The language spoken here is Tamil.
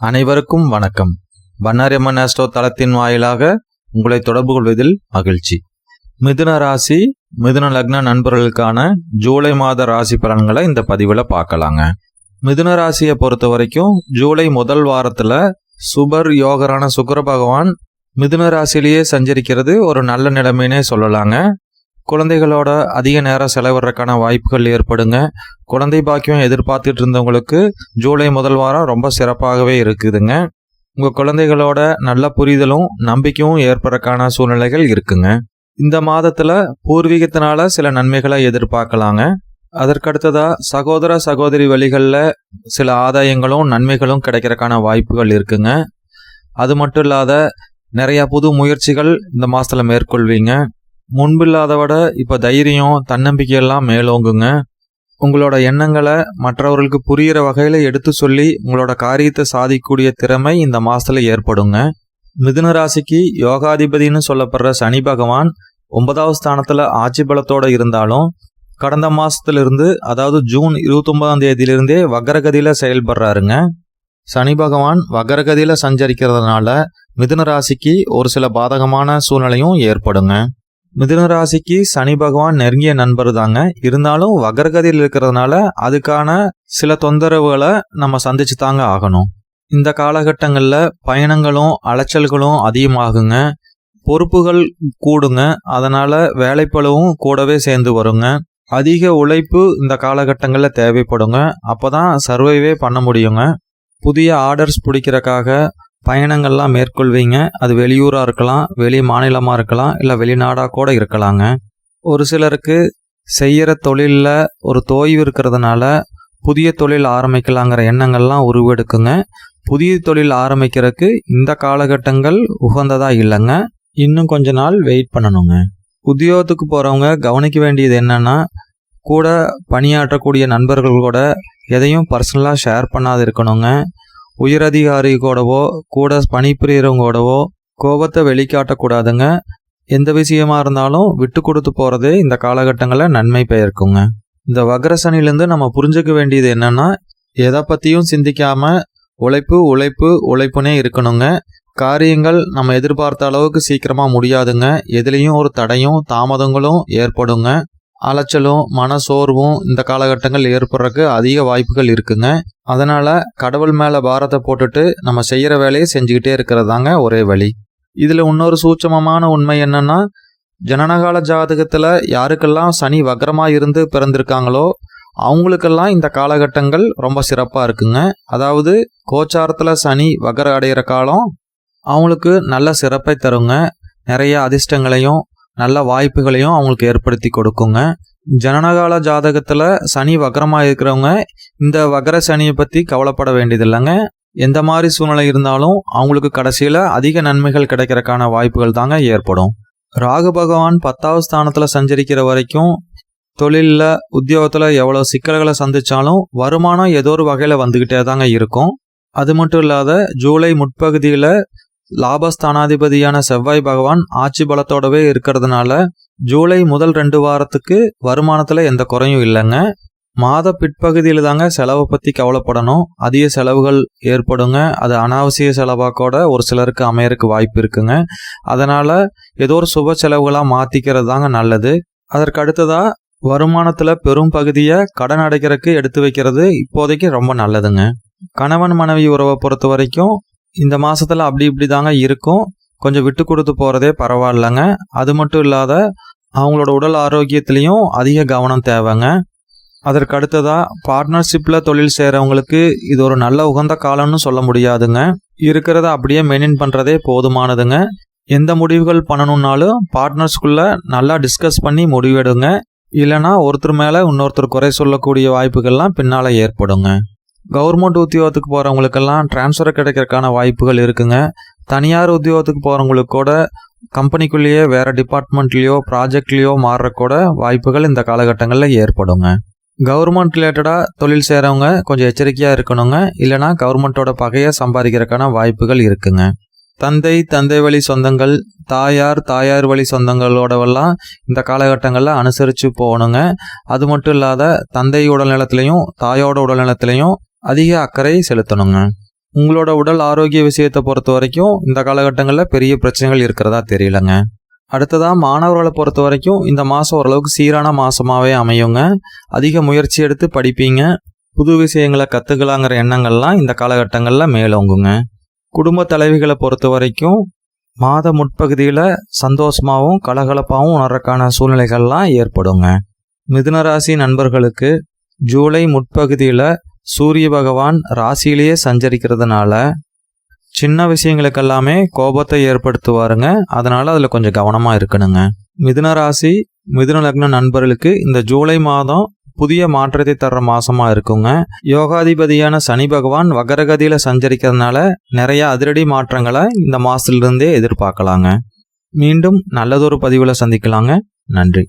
அனைவருக்கும் வணக்கம். பண்ணாரியம்மன் ஆஸ்ட்ரோ தளத்தின் வாயிலாக உங்களை தொடர்பு கொள்வதில் மகிழ்ச்சி. மிதுன ராசி மிதுன லக்ன நண்பர்களுக்கான ஜூலை மாத ராசி பலன்களை இந்த பதிவில் பார்க்கலாங்க. மிதுன ராசியை பொறுத்த வரைக்கும் ஜூலை முதல் வாரத்தில் சுபர் யோகரான சுக்கிர பகவான் மிதுன ராசியிலேயே சஞ்சரிக்கிறது ஒரு நல்ல நிலைமைனே சொல்லலாங்க. குழந்தைகளோட அதிக நேரம் செலவிடுறதுக்கான வாய்ப்புகள் ஏற்படுங்க. குழந்தை பாக்கியம் எதிர்பார்த்துட்டு இருந்தவங்களுக்கு ஜூலை முதல் வாரம் ரொம்ப சிறப்பாகவே இருக்குதுங்க. உங்கள் குழந்தைகளோட நல்ல புரிதலும் நம்பிக்கையும் ஏற்படுறதுக்கான சூழ்நிலைகள் இருக்குங்க. இந்த மாதத்தில் பூர்வீகத்தினால சில நன்மைகளை எதிர்பார்க்கலாங்க. அதற்கடுத்ததா சகோதர சகோதரி வழிகளில் சில ஆதாயங்களும் நன்மைகளும் கிடைக்கிறதுக்கான வாய்ப்புகள் இருக்குங்க. அது மட்டும் இல்லாத நிறைய புது முயற்சிகள் இந்த மாதத்தில் மேற்கொள்வீங்க. முன்பில்லாத விட இப்போ தைரியம் தன்னம்பிக்கையெல்லாம் மேலோங்குங்க. உங்களோட எண்ணங்களை மற்றவர்களுக்கு புரிகிற வகையில் எடுத்து சொல்லி உங்களோட காரியத்தை சாதிக்கக்கூடிய திறமை இந்த மாதத்தில் ஏற்படுங்க. மிதுன ராசிக்கு யோகாதிபதினு சொல்லப்படுற சனி பகவான் 9வது ஸ்தானத்தில் ஆட்சி பலத்தோடு இருந்தாலும் கடந்த மாதத்திலிருந்து அதாவது ஜூன் 29ஆம் தேதியிலிருந்தே வக்ரகதியில் செயல்படுறாருங்க. சனி பகவான் வக்ரகதியில் சஞ்சரிக்கிறதுனால மிதுன ராசிக்கு ஒரு சில பாதகமான சூழ்நிலையும் ஏற்படுங்க. மிதுன ராசிக்கு சனி பகவான் நெருங்கிய நண்பர் தாங்க. இருந்தாலும் வக்ரகதியில் இருக்கிறதுனால அதுக்கான சில தொந்தரவுகளை நம்ம சந்திச்சு தாங்க ஆகணும். இந்த காலகட்டங்களில் பயணங்களும் அலைச்சல்களும் அதிகமாகுங்க. பொறுப்புகள் கூடுங்க. அதனால வேலைப்பளுவும் கூடவே சேர்ந்து வருங்க. அதிக உழைப்பு இந்த காலகட்டங்களில் தேவைப்படுங்க. அப்போதான் சர்வைவே பண்ண முடியுங்க. புதிய ஆர்டர்ஸ் பிடிக்கிறக்காக பயணங்கள்லாம் மேற்கொள்வீங்க. அது வெளியூராக இருக்கலாம், வெளி மாநிலமாக இருக்கலாம், இல்லை வெளிநாடாக கூட இருக்கலாங்க. ஒரு சிலருக்கு செய்கிற தொழிலில் ஒரு தோய்வு இருக்கிறதுனால புதிய தொழில் ஆரம்பிக்கலாங்கிற எண்ணங்கள்லாம் உருவெடுக்குங்க. புதிய தொழில் ஆரம்பிக்கிறதுக்கு இந்த காலகட்டங்கள் உகந்ததாக இல்லைங்க. இன்னும் கொஞ்ச நாள் வெயிட் பண்ணணுங்க. உத்தியோகத்துக்கு போகிறவங்க கவனிக்க வேண்டியது என்னென்னா, கூட பணியாற்றக்கூடிய நண்பர்களோட எதையும் பர்சனலாக ஷேர் பண்ணாது இருக்கணுங்க. உயரதிகாரி கூடவோ கூட பணிபுரியறவங்களோடவோ கோபத்தை வெளிக்காட்டக்கூடாதுங்க. எந்த விஷயமா இருந்தாலும் விட்டு கொடுத்து போகிறதே இந்த காலகட்டங்களில் நன்மை பயக்குங்க. இந்த வக்ரசனிலேருந்து நம்ம புரிஞ்சுக்க வேண்டியது என்னென்னா, எதை பற்றியும் சிந்திக்காமல் உழைப்பு உழைப்பு உழைப்புனே இருக்கணுங்க. காரியங்கள் நம்ம எதிர்பார்த்த அளவுக்கு சீக்கிரமாக முடியாதுங்க. எதுலேயும் ஒரு தடையும் தாமதங்களும் ஏற்படுங்க. அலைச்சலும் மனசோர்வும் இந்த காலகட்டங்கள் ஏற்படுறதுக்கு அதிக வாய்ப்புகள் இருக்குங்க. அதனால் கடவுள் மேலே பாரத்தை போட்டுட்டு நம்ம செய்கிற வேலையை செஞ்சுக்கிட்டே இருக்கிறதாங்க ஒரே வழி. இதில் இன்னொரு சூட்சமமான உண்மை என்னென்னா, ஜனனகால ஜாதகத்தில் யாருக்கெல்லாம் சனி வக்ரமாக இருந்து பிறந்திருக்காங்களோ அவங்களுக்கெல்லாம் இந்த காலகட்டங்கள் ரொம்ப சிறப்பாக இருக்குங்க. அதாவது கோச்சாரத்தில் சனி வக்ர அடைகிற காலம் அவங்களுக்கு நல்ல சிறப்பை தருங்க. நிறைய அதிர்ஷ்டங்களையும் நல்ல வாய்ப்புகளையும் அவங்களுக்கு ஏற்படுத்தி கொடுக்குங்க. ஜனனகால ஜாதகத்தில் சனி வக்ரமாக இருக்கிறவங்க இந்த வக்ர சனியை பற்றி கவலைப்பட வேண்டியதில்லைங்க. எந்த மாதிரி சூழ்நிலை இருந்தாலும் அவங்களுக்கு கடைசியில் அதிக நன்மைகள் கிடைக்கிறதுக்கான வாய்ப்புகள் தாங்க ஏற்படும். ராகு பகவான் 10வது ஸ்தானத்தில் சஞ்சரிக்கிற வரைக்கும் தொழிலில் உத்தியோகத்தில் எவ்வளோ சிக்கல்களை சந்தித்தாலும் வருமானம் ஏதோ ஒரு வகையில் வந்துக்கிட்டே தாங்க இருக்கும். அது மட்டும் இல்லாத ஜூலை முற்பகுதியில் லாபஸ்தானாதிபதியான செவ்வாய் பகவான் ஆட்சி பலத்தோடவே இருக்கிறதுனால ஜூலை முதல் 2 வாரத்துக்கு வருமானத்தில் எந்த குறையும் இல்லைங்க. மாத பிற்பகுதியில் தாங்க செலவை பற்றி கவலைப்படணும். அதிக செலவுகள் ஏற்படுங்க. அது அனாவசிய செலவாக கூட ஒரு சிலருக்கு அமையறக்கு வாய்ப்பு இருக்குங்க. அதனால் ஏதோ ஒரு சுப செலவுகளாக மாற்றிக்கிறது தாங்க நல்லது. அதற்கு அடுத்ததாக வருமானத்தில் பெரும் பகுதியை கடன் அடைக்கிறதுக்கு எடுத்து வைக்கிறது இப்போதைக்கு ரொம்ப நல்லதுங்க. கணவன் மனைவி உறவை பொறுத்த வரைக்கும் இந்த மாதத்தில் அப்படி இப்படி தாங்க இருக்கும். கொஞ்சம் விட்டு கொடுத்து போகிறதே பரவாயில்லைங்க. அது மட்டும் இல்லாத அவங்களோட உடல் ஆரோக்கியத்திலையும் அதிக கவனம் தேவைங்க. அதற்கு அடுத்ததாக பார்ட்னர்ஷிப்பில் தொழில் செய்கிறவங்களுக்கு இது ஒரு நல்ல உகந்த காலம்னு சொல்ல முடியாதுங்க. இருக்கிறத அப்படியே மெயின்டைன் பண்ணுறதே போதுமானதுங்க. எந்த முடிவுகள் பண்ணணுன்னாலும் பார்ட்னர்ஸ்குள்ளே நல்லா டிஸ்கஸ் பண்ணி முடிவெடுங்க. இல்லைனா ஒருத்தர் மேலே இன்னொருத்தர் குறை சொல்லக்கூடிய வாய்ப்புகள்லாம் பின்னால் ஏற்படுங்க. கவர்மெண்ட் உத்தியோகத்துக்கு போகிறவங்களுக்கெல்லாம் டிரான்ஸ்ஃபர் கிடைக்கிறதுக்கான வாய்ப்புகள் இருக்குங்க. தனியார் உத்தியோகத்துக்கு போகிறவங்களுக்கு கூட கம்பெனிக்குள்ளேயே வேறு டிபார்ட்மெண்ட்லேயோ ப்ராஜெக்ட்லேயோ மாறுற கூட வாய்ப்புகள் இந்த காலகட்டங்களில் ஏற்படுங்க. கவர்மெண்ட் ரிலேட்டடாக தொழில் செய்கிறவங்க கொஞ்சம் எச்சரிக்கையாக இருக்கணுங்க. இல்லைனா கவர்மெண்ட்டோட பகையை சம்பாதிக்கிறதுக்கான வாய்ப்புகள் இருக்குங்க. தந்தை வழி சொந்தங்கள், தாயார் வழி சொந்தங்களோடவெல்லாம் இந்த காலகட்டங்களில் அனுசரித்து போகணுங்க. அது மட்டும் இல்லாத தந்தை உடல்நலத்திலையும் தாயோட உடல்நலத்திலையும் அதிக அக்கறை செலுத்தணுங்க. உங்களோட உடல் ஆரோக்கிய விஷயத்தை பொறுத்த வரைக்கும் இந்த காலகட்டங்களில் பெரிய பிரச்சனைகள் இருக்கிறதா தெரியலங்க. அடுத்ததாக மாணவர்களை பொறுத்த வரைக்கும் இந்த மாதம் ஓரளவுக்கு சீரான மாதமாகவே அமையுங்க. அதிக முயற்சி எடுத்து படிப்பீங்க. புது விஷயங்களை கற்றுக்கலாங்கிற எண்ணங்கள்லாம் இந்த காலகட்டங்களில் மேலோங்குங்க. குடும்ப தலைவிகளை பொறுத்த வரைக்கும் மாத முற்பகுதியில் சந்தோஷமாகவும் கலகலப்பாகவும் உணர்றக்கான சூழ்நிலைகள்லாம் ஏற்படுங்க. மிதுனராசி நண்பர்களுக்கு ஜூலை முற்பகுதியில் சூரிய பகவான் ராசியிலேயே சஞ்சரிக்கிறதுனால சின்ன விஷயங்களுக்கெல்லாமே கோபத்தை ஏற்படுத்துவாருங்க. அதனால் அதில் கொஞ்சம் கவனமாக இருக்கணுங்க. மிதுனராசி மிதுன லக்ன நண்பர்களுக்கு இந்த ஜூலை மாதம் புதிய மாற்றத்தை தர்ற மாதமாக இருக்குங்க. யோகாதிபதியான சனி பகவான் வகரகதியில் சஞ்சரிக்கிறதுனால நிறைய அதிரடி மாற்றங்களை இந்த மாதத்துலேருந்தே எதிர்பார்க்கலாங்க. மீண்டும் நல்லதொரு பதிவில் சந்திக்கலாங்க. நன்றி.